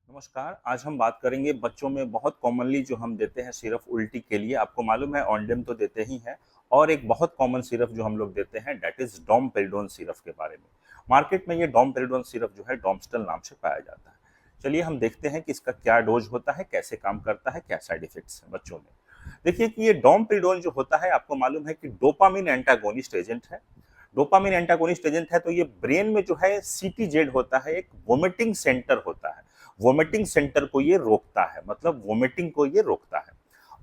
नमस्कार। आज हम बात करेंगे बच्चों में बहुत कॉमनली जो हम देते हैं सिरप उल्टी के लिए। आपको मालूम है ऑन्डेम तो देते ही हैं और एक बहुत कॉमन सिरप जो हम लोग देते हैं दैट इज डोमपेरिडोन सिरप के बारे में। मार्केट में ये डोमपेरिडोन सिरप जो है डोमस्टल नाम से पाया जाता है। चलिए हम देखते हैं कि इसका क्या डोज होता है, कैसे काम करता है, क्या साइड इफेक्ट्स हैं बच्चों में। देखिए कि ये डोमपेरिडोन जो होता है, आपको मालूम है कि डोपामिन एंटागोनिस्ट एजेंट है। डोपामिन एंटागोनिस्ट एजेंट है तो ये ब्रेन में जो है सीटीजेड होता है, एक वोमिटिंग सेंटर होता है। वोमिटिंग सेंटर को ये रोकता है, मतलब वोमिटिंग को ये रोकता है।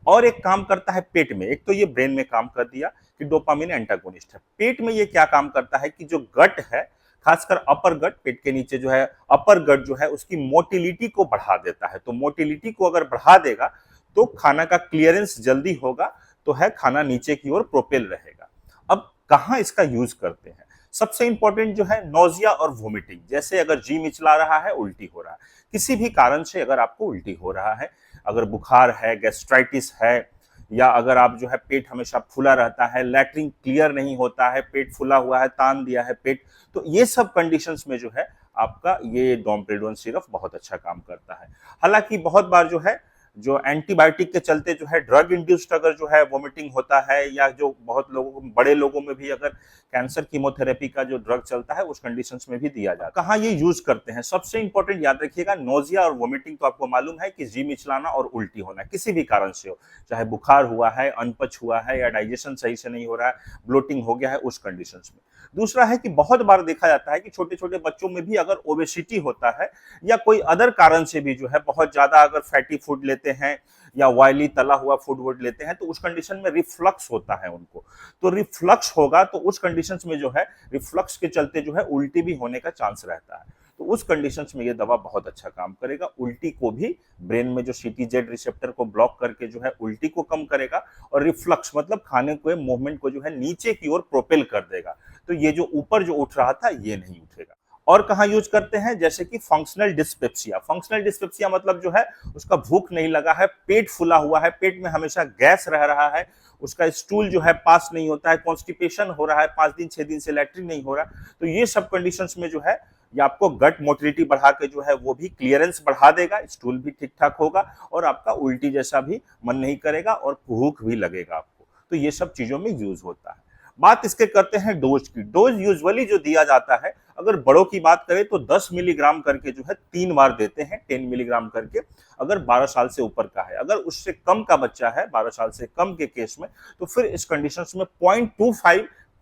और एक काम करता है पेट में। एक तो ये ब्रेन में काम कर दिया कि डोपामिन एंटागोनिस्ट है। पेट में ये क्या काम करता है कि जो गट है, खासकर अपर गट, पेट के नीचे जो है अपर गट जो है, उसकी मोटिलिटी को बढ़ा देता है। तो मोटिलिटी को अगर बढ़ा देगा तो खाना का क्लियरेंस जल्दी होगा, तो है खाना नीचे की ओर प्रोपेल रहेगा। अब कहाँ इसका यूज करते हैं? सबसे इंपॉर्टेंट जो है नोजिया और वोमिटिंग। जैसे अगर जी मिचला रहा है, उल्टी हो रहा है, किसी भी कारण से अगर आपको उल्टी हो रहा है, अगर बुखार है, गैस्ट्राइटिस है, या अगर आप जो है पेट हमेशा फूला रहता है, लैट्रिन क्लियर नहीं होता है, पेट फूला हुआ है, तान दिया है पेट, तो ये सब कंडीशंस में जो है आपका ये डोमपेरिडोन सिरप बहुत अच्छा काम करता है। हालांकि बहुत बार जो है जो एंटीबायोटिक के चलते जो है ड्रग इंड्यूस्ड अगर जो है वोमिटिंग होता है, या जो बहुत लोगों बड़े लोगों में भी अगर कैंसर कीमोथेरेपी का जो ड्रग चलता है उस कंडीशंस में भी दिया जाता है। कहाँ ये यूज करते हैं? सबसे इंपॉर्टेंट याद रखिएगा, नोजिया और वोमिटिंग तो आपको मालूम है कि जी मिचलाना और उल्टी होना किसी भी कारण से हो, चाहे बुखार हुआ है, अनपच हुआ है, या डाइजेशन सही से नहीं हो रहा है, ब्लोटिंग हो गया है, उस कंडीशंस में। दूसरा है कि बहुत बार देखा जाता है कि छोटे छोटे बच्चों में भी अगर ओबेसिटी होता है, या कोई अदर कारण से भी जो है बहुत ज्यादा अगर फैटी फूड लेते हैं या ऑयली तला हुआ फूड वूड लेते हैं, तो उस कंडीशन में रिफ्लक्स होता है उनको। तो रिफ्लक्स होगा तो उस कंडीशंस में जो है रिफ्लक्स के चलते जो है उल्टी भी होने का चांस रहता है। तो उस कंडीशंस में ये दवा बहुत अच्छा काम करेगा। उल्टी को भी ब्रेन में जो सीटीजेड रिसेप्टर को ब्लॉक करके जो है उल्टी को कम करेगा, और रिफ्लक्स मतलब खाने के मूवमेंट को जो है नीचे की ओर प्रोपेल कर देगा। तो ये जो ऊपर जो उठ रहा था ये नहीं उठेगा। और कहाँ यूज करते हैं? जैसे कि फंक्शनल डिस्पेप्सिया। फंक्शनल डिस्पेप्सिया मतलब जो है उसका भूख नहीं लगा है, पेट फूला हुआ है, पेट में हमेशा गैस रह रहा है, उसका स्टूल जो है पास नहीं होता है, कॉन्स्टिपेशन हो रहा है, 5 दिन 6 दिन से लैट्रिन नहीं हो रहा। तो ये सब कंडीशंस में जो है ये आपको गट मोटिलिटी बढ़ा के जो है वो भी क्लियरेंस बढ़ा देगा, स्टूल भी ठीक ठाक होगा, और आपका उल्टी जैसा भी मन नहीं करेगा और भूख भी लगेगा आपको। तो ये सब चीजों में यूज होता है। बात इसके करते हैं डोज की। डोज यूजुअली जो दिया जाता है, अगर बड़ों की बात करें तो 10 मिलीग्राम करके जो है 3 बार देते हैं, 10 मिलीग्राम करके, अगर 12 साल से ऊपर का है। अगर उससे कम का बच्चा है, 12 साल से कम के केस में, तो फिर इस कंडीशंस में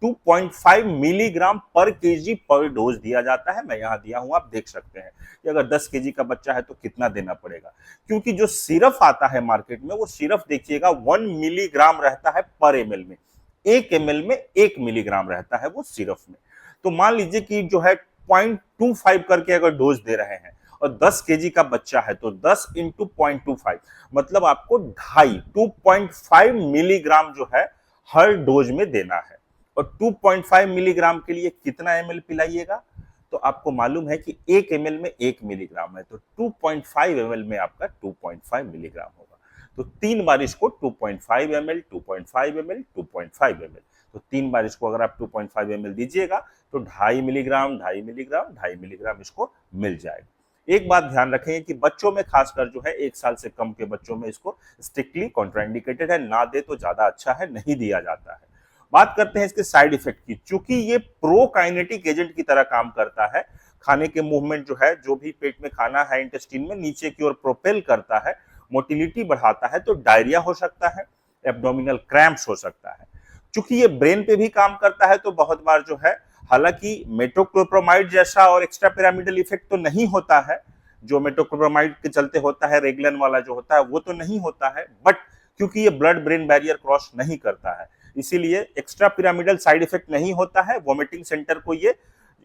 2.5 मिलीग्राम पर केजी पर डोज दिया जाता है। मैं यहाँ दिया हूं, आप देख सकते हैं कि अगर 10 केजी का बच्चा है तो कितना देना पड़ेगा। क्योंकि जो सिरप आता है मार्केट में, वो सिरप देखिएगा 1 मिलीग्राम रहता है पर एमएल में। 1 ml में 1 मिलीग्राम रहता है वो सिरप में। तो मान लीजिए कि जो है 0.25 करके अगर डोज दे रहे हैं, और 10 केजी का बच्चा है, तो 10 इंटू 0.25 मतलब आपको 2.5 मिलीग्राम जो है हर डोज में देना है। और 2.5 मिलीग्राम के लिए कितना एमएल पिलाइएगा? तो आपको मालूम है कि 1 ml में 1 मिलीग्राम है, तो 2.5 ml में आपका 2.5 मिलीग्राम होगा। तो 3 बार इसको 2.5 ml, 2.5 ml, 2.5 ml, तो 3 बार इसको अगर आप 2.5 ml दीजिएगा तो 2.5 मिलीग्राम, 2.5 मिलीग्राम, 2.5 मिलीग्राम इसको मिल जाएगा। एक बात ध्यान रखें कि बच्चों में खासकर जो है 1 साल से कम के बच्चों में इसको स्ट्रिक्टली कॉन्ट्राइंडिकेटेड है, ना दे तो ज्यादा अच्छा है, नहीं दिया जाता है। बात करते हैं इसके साइड इफेक्ट की। चूंकि ये प्रोकाइनेटिक एजेंट की तरह काम करता है, खाने के मूवमेंट जो है, जो भी पेट में खाना है इंटेस्टाइन में, नीचे की ओर प्रोपेल करता है, मोटिलिटी बढ़ाता है, तो डायरिया हो सकता है, एब्डोमिनल क्रैम्प्स हो सकता है। चूंकि ये ब्रेन पे भी काम करता है तो बहुत बार जो है, हालांकि मेटोक्लोप्रोमाइड जैसा और एक्स्ट्रा पिरामिडल इफेक्ट तो नहीं होता है, जो मेटोक्लोप्रोमाइड के चलते होता है, रेगलन वाला जो होता है वो तो नहीं होता है, बट क्योंकि ये ब्लड ब्रेन बैरियर क्रॉस नहीं करता है, इसीलिए एक्स्ट्रा पिरामिडल साइड इफेक्ट नहीं होता है। वोमिटिंग सेंटर को ये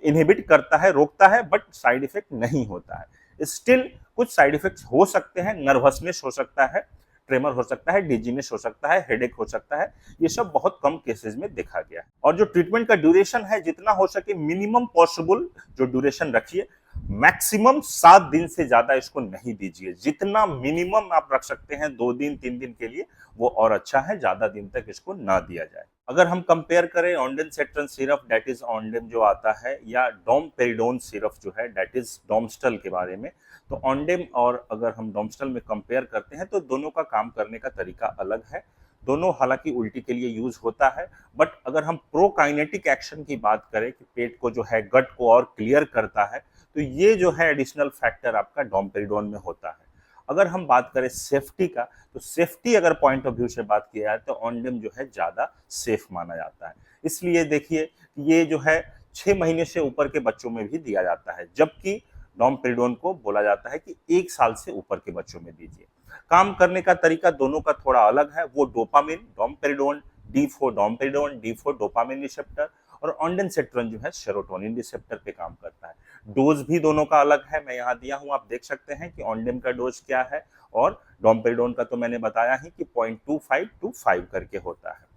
इनहिबिट करता है, रोकता है, बट साइड इफेक्ट नहीं होता है। स्टिल कुछ साइड इफेक्ट्स हो सकते हैं, नर्वसनेस हो सकता है, ट्रेमर हो सकता है, डिजीनेस हो सकता है, हेडेक हो सकता है। ये सब बहुत कम केसेस में देखा गया है। और जो ट्रीटमेंट का ड्यूरेशन है, जितना हो सके मिनिमम पॉसिबल जो ड्यूरेशन रखिए। मैक्सिमम 7 दिन से ज्यादा इसको नहीं दीजिए। जितना मिनिमम आप रख सकते हैं 2 दिन 3 दिन के लिए, वो और अच्छा है, ज्यादा दिन तक इसको ना दिया जाए। अगर हम कंपेयर करें ऑन्डेनसेट्रन सिरप दैट इज ऑन्डेम जो आता है या डोमपेरिडोन सिरप जो है दैट इज डोमस्टल के बारे में, तो ऑन्डेम और अगर हम डोमस्टल में कंपेयर करते हैं तो दोनों का काम करने का तरीका अलग है। दोनों हालांकि उल्टी के लिए यूज होता है, बट अगर हम प्रोकाइनेटिक एक्शन की बात करें कि पेट को जो है गट को और क्लियर करता है, तो ये जो है एडिशनल फैक्टर आपका डोमपेरिडोन में होता है। अगर हम बात करें सेफ्टी का, तो सेफ्टी अगर पॉइंट ऑफ व्यू से बात किया जाए तो ऑन्डेम जो है ज़्यादा सेफ माना जाता है। इसलिए देखिए ये जो है 6 महीने से ऊपर के बच्चों में भी दिया जाता है, जबकि डोमपेरिडोन को बोला जाता है कि 1 साल से ऊपर के बच्चों में दीजिए। काम करने का तरीका दोनों का थोड़ा अलग है। वो dopamine domperidone, D4 domperidone, D4 dopamine receptor, और ऑन्डेनसेट्रन जो है सेरोटोनिन रिसेप्टर पे काम करता है। डोज भी दोनों का अलग है, मैं यहाँ दिया हूँ, आप देख सकते हैं कि ऑन्डेम का डोज क्या है और डोमपेरिडोन का तो मैंने बताया ही कि 0.25 to 5 करके होता है।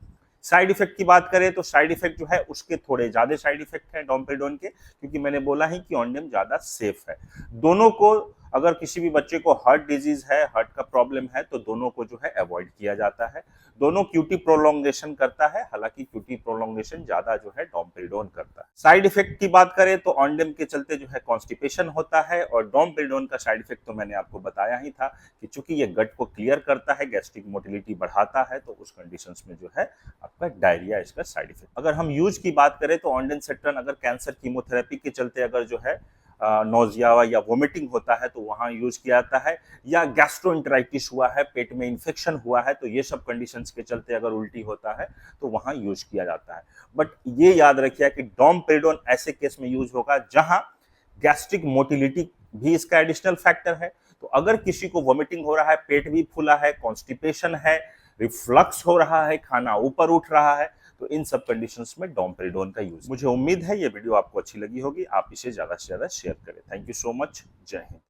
साइड इफेक्ट की बात करें तो साइड इफेक्ट जो है उसके थोड़े ज्यादा साइड इफेक्ट है डोमपेरिडोन के, क्योंकि मैंने बोला ही कि ऑन्डेम ज्यादा सेफ है। दोनों को अगर किसी भी बच्चे को हार्ट डिजीज है, हार्ट का प्रॉब्लम है, तो दोनों को जो है अवॉइड किया जाता है। दोनों क्यूटी प्रोलोंगेशन करता है, हालांकि क्यूटी प्रोलोंगेशन ज्यादा जो है डोमपेरिडोन करता है। साइड इफेक्ट की बात करें तो ऑन्डेम के चलते जो है कॉन्स्टिपेशन होता है, और डोमपेरिडोन का साइड इफेक्ट तो मैंने आपको बताया ही था कि चूंकि ये गट को क्लियर करता है, गैस्ट्रिक मोटिलिटी बढ़ाता है, तो उस कंडीशंस में जो है आपका डायरिया इसका साइड इफेक्ट। अगर हम यूज की बात करें तो ऑन्डेनसेट्रन अगर कैंसर कीमोथेरेपी के चलते अगर जो है नोजिया या वोमिटिंग होता है तो वहां यूज किया जाता है, या गैस्ट्रोएंटेराइटिस हुआ है, पेट में इन्फेक्शन हुआ है, तो ये सब कंडीशंस के चलते अगर उल्टी होता है तो वहां यूज किया जाता है। बट ये याद रखिए कि डोमपेरिडोन ऐसे केस में यूज होगा जहां गैस्ट्रिक मोटिलिटी भी इसका एडिशनल फैक्टर है। तो अगर किसी को वोमिटिंग हो रहा है, पेट भी फूला है, कॉन्स्टिपेशन है, रिफ्लक्स हो रहा है, खाना ऊपर उठ रहा है, तो इन सब कंडीशंस में डोमपेरिडोन का यूज। मुझे उम्मीद है ये वीडियो आपको अच्छी लगी होगी, आप इसे ज्यादा से ज्यादा शेयर करें। थैंक यू सो मच, जय हिंद।